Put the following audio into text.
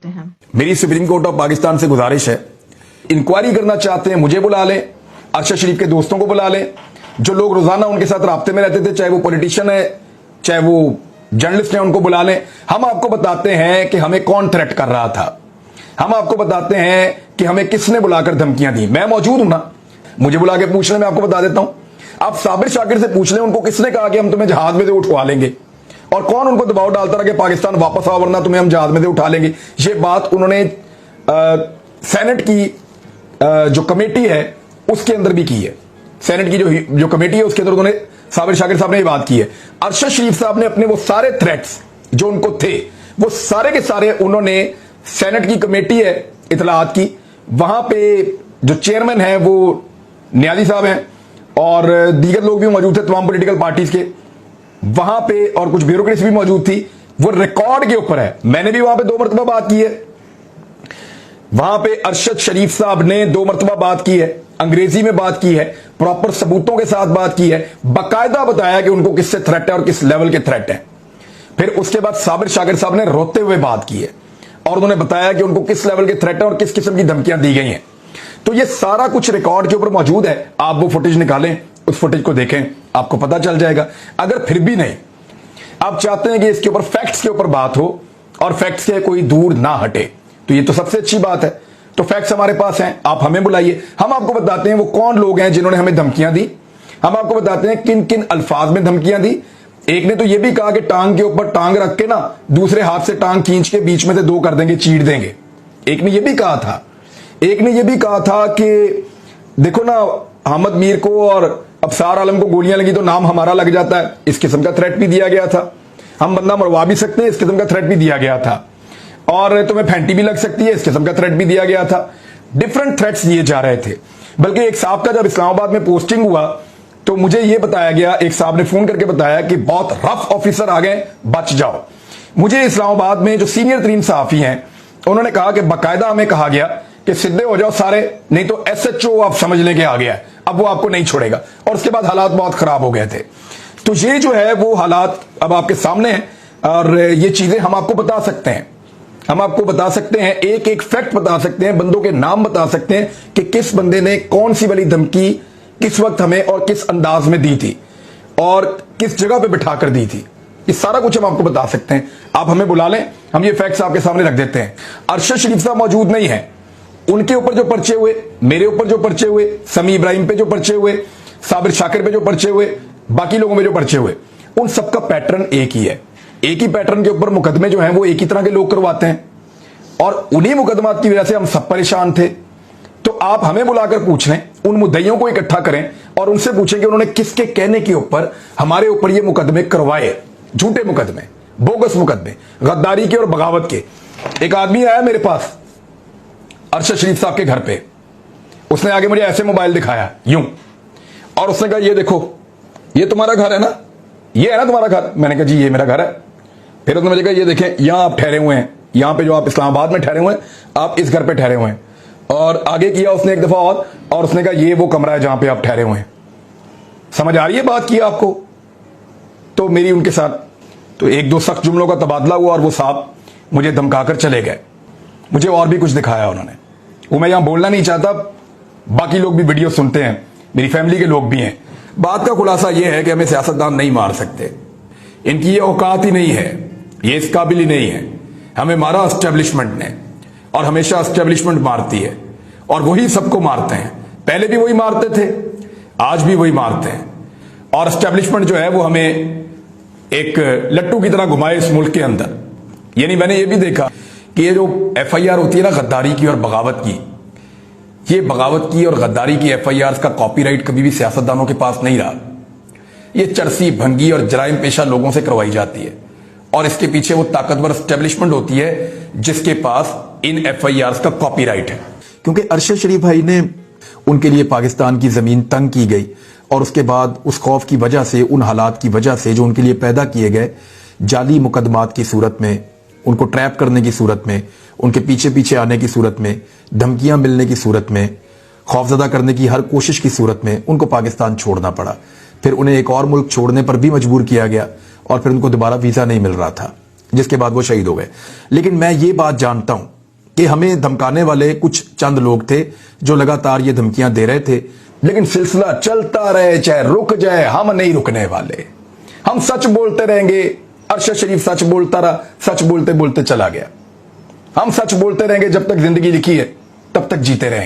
करते हैं। मेरी सुप्रीम कोर्ट ऑफ पाकिस्तान से गुजारिश है, इंक्वायरी करना चाहते हैं मुझे बुला लें, अरशद शरीफ के दोस्तों को बुला लें, जो लोग रोजाना उनके साथ राब्ते में रहते थे, चाहे वो पॉलिटिशियन है चाहे वो जर्नलिस्ट है, उनको बुला लें। हम आपको बताते हैं कि हमें कौन थ्रेट कर रहा था, हम आपको बताते हैं कि हमें किसने बुलाकर धमकियां दी। मैं मौजूद हूं ना, मुझे बुला के पूछ लें, मैं आपको बता देता हूं। आप साबिर शाकिर से पूछ लें, उनको किसने कहा कि हम तुम्हें जहाज में से उठवा लेंगे, और कौन उनको दबाव डालता रहा कि पाकिस्तान वापस आओ वरना तुम्हें हम जहाज में से उठा लेंगे। ये बात उन्होंने सेनेट की जो कमेटी है उसके अंदर भी की है। सेनेट की जो कमेटी है उसके अंदर उन्होंने साबिर शाकिर साहब ने ये बात की है। अरशद शरीफ साहब ने अपने वो सारे थ्रेट्स जो उनको थे वो सारे के सारे उन्होंने सेनेट की कमेटी है इतलात की, वहां पे जो चेयरमैन है वो नियाजी साहब हैं और दीगर लोग भी मौजूद थे तमाम पॉलिटिकल पार्टीज के वहां पे, और कुछ ब्यूरोक्रेसी भी मौजूद थी। वो रिकॉर्ड के ऊपर है, मैंने भी वहां पे 2 मरतबा बात की है। वहां पे अरशद शरीफ साहब ने 2 मरतबा बात की है, अंग्रेजी में बात की है, प्रॉपर सबूतों के साथ बात की है, बाकायदा बताया कि उनको किससे थ्रेट है और किस लेवल के थ्रेट है। फिर उसके बाद साबिर शाकिर साहब ने रोते हुए बात की है और उन्होंने बताया कि उनको किस लेवल के थ्रेट है और किस किस्म की धमकियां दी गई हैं। तो ये सारा कुछ रिकॉर्ड के ऊपर मौजूद है, आप वो फुटेज निकालें, उस फुटेज को देखें, आपको पता चल जाएगा। अगर फिर भी नहीं, आप चाहते हैं कि इसके ऊपर फैक्ट्स के ऊपर बात हो और फैक्ट्स से कोई दूर ना हटे, तो ये तो सबसे अच्छी बात है। तो फैक्ट्स हमारे पास हैं, आप हमें बुलाइए, हम आपको बताते हैं वो कौन लोग हैं जिन्होंने हमें धमकियां दी। हम आपको बताते हैं किन किन अल्फाज में धमकियां दी। एक ने तो यह भी कहा कि टांग के ऊपर टांग रख के ना दूसरे हाथ से टांग खींच के बीच में से 2 कर देंगे, चीर देंगे। एक ने यह भी कहा था, एक ने यह भी कहा था कि देखो ना अहमद मीर को और अफसार आलम को गोलियां लगी तो नाम हमारा लग जाता है, इस किस्म का थ्रेट भी दिया गया था। हम बंदा मरवा भी सकते हैं, इस किस्म का थ्रेट भी दिया गया था। और तुम्हें फैंटी भी लग सकती है, इस किस्म का थ्रेट भी दिया गया था। डिफरेंट थ्रेट्स दिए जा रहे थे। बल्कि एक साहब का जब इस्लामाबाद में पोस्टिंग हुआ तो मुझे यह बताया गया, एक साहब ने फोन करके बताया कि बहुत रफ ऑफिसर आ गए, बच जाओ। मुझे इस्लामाबाद में जो सीनियर तरीन सहाफी हैं उन्होंने कहा कि बाकायदा हमें कहा गया कि सीधे हो जाओ सारे, नहीं तो SHO आप समझ लें कि आ गया है, अब वो आपको नहीं छोड़ेगा। और उसके बाद हालात बहुत खराब हो गए थे। तो ये जो है वो हालात अब आपके सामने हैं और ये चीजें हम आपको बता सकते हैं, हम आपको बता सकते हैं, एक एक फैक्ट बता सकते हैं, बंदों के नाम बता सकते हैं कि किस बंदे ने कौन सी वाली धमकी किस वक्त हमें और किस अंदाज में दी थी और किस जगह पे बिठा कर दी थी। ये सारा कुछ हम आपको बता सकते हैं। आप हमें बुला लें, हम ये फैक्ट्स आपके सामने रख देते हैं। अरशद शरीफ साहब मौजूद नहीं है, उनके ऊपर जो पर्चे हुए, मेरे ऊपर जो पर्चे हुए, समी इब्राहिम पे जो पर्चे हुए, साबिर शाकिर पे जो पर्चे हुए, बाकी लोगों में जो पर्चे हुए, उन सबका पैटर्न एक ही है। एक ही पैटर्न के ऊपर मुकदमे जो हैं वो एक ही तरह के लोग करवाते हैं और उन्हीं मुकदमात की वजह से हम सब परेशान थे। तो आप हमें बुलाकर पूछ लें, उन मुद्दइयों को इकट्ठा करें और उनसे पूछें कि उन्होंने किसके कहने के ऊपर हमारे ऊपर ये मुकदमे करवाए, झूठे मुकदमे, बोगस मुकदमे, गद्दारी के और बगावत के। एक आदमी आया मेरे पास अरशद शरीफ साहब के घर पे, उसने आगे मुझे ऐसे मोबाइल दिखाया यूं, और उसने कहा ये देखो ये तुम्हारा घर है ना, ये है ना तुम्हारा घर। मैंने कहा जी ये मेरा घर है। फिर उसने मुझे कहा ये देखें यहां आप ठहरे हुए हैं, यहां पे जो आप इस्लामाबाद में ठहरे हुए हैं, आप इस घर पे ठहरे हुए हैं। और आगे किया उसने एक दफा और उसने कहा ये वो कमरा है जहां पे आप ठहरे हुए हैं। समझ आ रही है बात की आपको? तो मेरी उनके साथ तो 1-2 सख्त जुमलों का तबादला हुआ और वो साहब मुझे धमकाकर चले गए। मुझे और भी कुछ दिखाया उन्होंने, वो मैं यहां बोलना नहीं चाहता, बाकी लोग भी वीडियो सुनते हैं, मेरी फैमिली के लोग भी हैं। बात का खुलासा यह है कि हमें सियासतदान नहीं मार सकते, इनकी ये औकात ही नहीं है, ये इस काबिल ही नहीं है। हमें मारा एस्टेब्लिशमेंट ने और हमेशा एस्टेब्लिशमेंट मारती है और वही सबको मारते हैं। पहले भी वही मारते थे, आज भी वही मारते हैं। और एस्टेब्लिशमेंट जो है वो हमें एक लट्टू की तरह घुमाए इस मुल्क के अंदर। यानी मैंने ये भी देखा कि ये जो FIR होती है ना गद्दारी की और बगावत की, ये बगावत की और गद्दारी की FIR का कॉपीराइट कभी भी सियासतदानों के पास नहीं रहा। ये चरसी भंगी और जराइम पेशा लोगों से करवाई जाती है और इसके पीछे वो ताकतवर एस्टेब्लिशमेंट होती है जिसके पास इन FIR का कॉपीराइट है। क्योंकि अरशद शरीफ भाई ने, उनके लिए पाकिस्तान की जमीन तंग की गई और उसके बाद उस खौफ की वजह से, उन हालात की वजह से जो उनके लिए पैदा किए गए, जाली मुकदमात की सूरत में, उनको ट्रैप करने की सूरत में, उनके पीछे पीछे आने की सूरत में, धमकियां मिलने की सूरत में, खौफजदा करने की हर कोशिश की सूरत में उनको पाकिस्तान छोड़ना पड़ा। फिर उन्हें एक और मुल्क छोड़ने पर भी मजबूर किया गया और फिर उनको दोबारा वीजा नहीं मिल रहा था। जिसके बाद वो शहीद हो गए। लेकिन मैं ये बात जानता हूं कि हमें धमकाने वाले कुछ चंद लोग थे जो लगातार ये धमकियां दे रहे थे, लेकिन सिलसिला चलता रहे चाहे रुक जाए, हम नहीं रुकने वाले। हम सच बोलते रहेंगे। अरशद शरीफ सच बोलता रहा, सच बोलते बोलते चला गया। हम सच बोलते रहेंगे, जब तक जिंदगी लिखी है तब तक जीते रहेंगे।